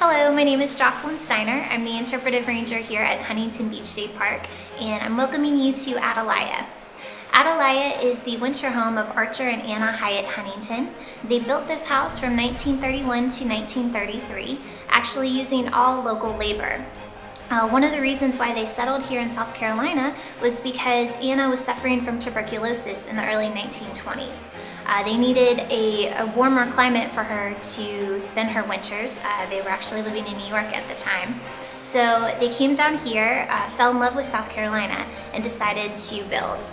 Hello, my name is Jocelyn Steiner. I'm the interpretive ranger here at Huntington Beach State Park, and I'm welcoming you to Atalaya. Atalaya is the winter home of Archer and Anna Hyatt Huntington. They built this house from 1931 to 1933, actually using all local labor. One of the reasons why they settled here in South Carolina was because Anna was suffering from tuberculosis in the early 1920s. They needed a warmer climate for her to spend her winters. They were actually living in New York at the time. So they came down here, fell in love with South Carolina, and decided to build.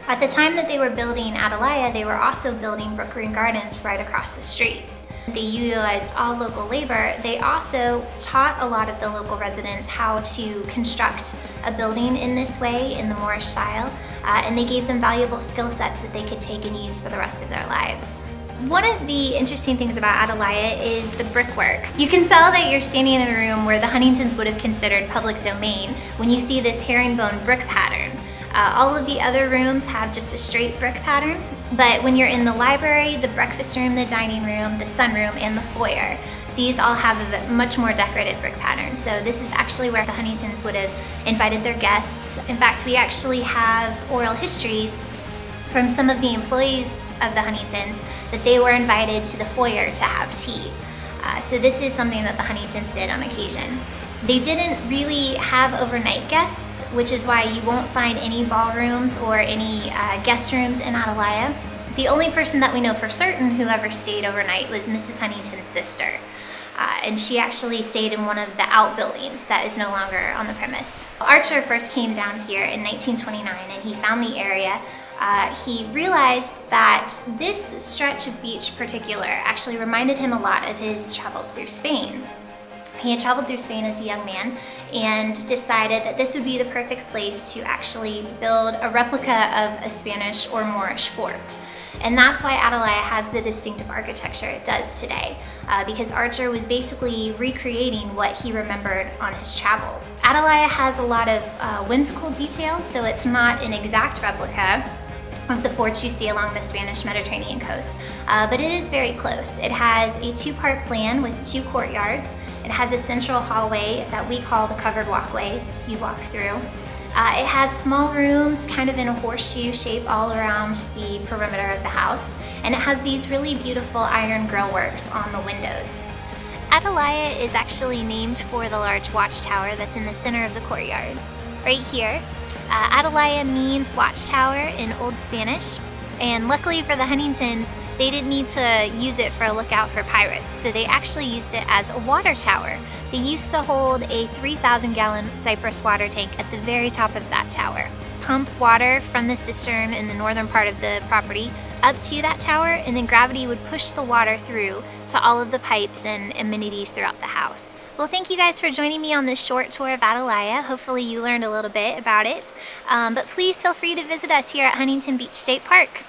At the time that they were building Atalaya, they were also building Brookgreen Gardens right across the street. They utilized all local labor. They also taught a lot of the local residents how to construct a building in this way, in the Moorish style, and they gave them valuable skill sets that they could take and use for the rest of their lives. One of the interesting things about Atalaya is the brickwork. You can tell that you're standing in a room where the Huntingtons would have considered public domain when you see this herringbone brick pattern. All of the other rooms have just a straight brick pattern, but when you're in the library, the breakfast room, the dining room, the sunroom, and the foyer, these all have a much more decorated brick pattern. So this is actually where the Huntingtons would have invited their guests. In fact, we actually have oral histories from some of the employees of the Huntingtons that they were invited to the foyer to have tea. So this is something that the Huntingtons did on occasion. They didn't really have overnight guests, which is why you won't find any ballrooms or any guest rooms in Atalaya. The only person that we know for certain who ever stayed overnight was Mrs. Huntington's sister. And she actually stayed in one of the outbuildings that is no longer on the premise. Archer first came down here in 1929 and he found the area. He realized that this stretch of beach in particular actually reminded him a lot of his travels through Spain. He had traveled through Spain as a young man and decided that this would be the perfect place to actually build a replica of a Spanish or Moorish fort. And that's why Atalaya has the distinctive architecture it does today, because Archer was basically recreating what he remembered on his travels. Atalaya has a lot of whimsical details, so it's not an exact replica of the forts you see along the Spanish Mediterranean coast, but it is very close. It has a two-part plan with two courtyards. It has a central hallway that we call the covered walkway you walk through. It has small rooms kind of in a horseshoe shape all around the perimeter of the house, and it has these really beautiful iron grill works on the windows. Atalaya is actually named for the large watchtower that's in the center of the courtyard. Right here, Atalaya means watchtower in Old Spanish, and luckily for the Huntingtons, they didn't need to use it for a lookout for pirates, so they actually used it as a water tower. They used to hold a 3,000-gallon Cypress water tank at the very top of that tower. Pump water from the cistern in the northern part of the property up to that tower, and then gravity would push the water through to all of the pipes and amenities throughout the house. Well, thank you guys for joining me on this short tour of Atalaya. Hopefully you learned a little bit about it, but please feel free to visit us here at Huntington Beach State Park.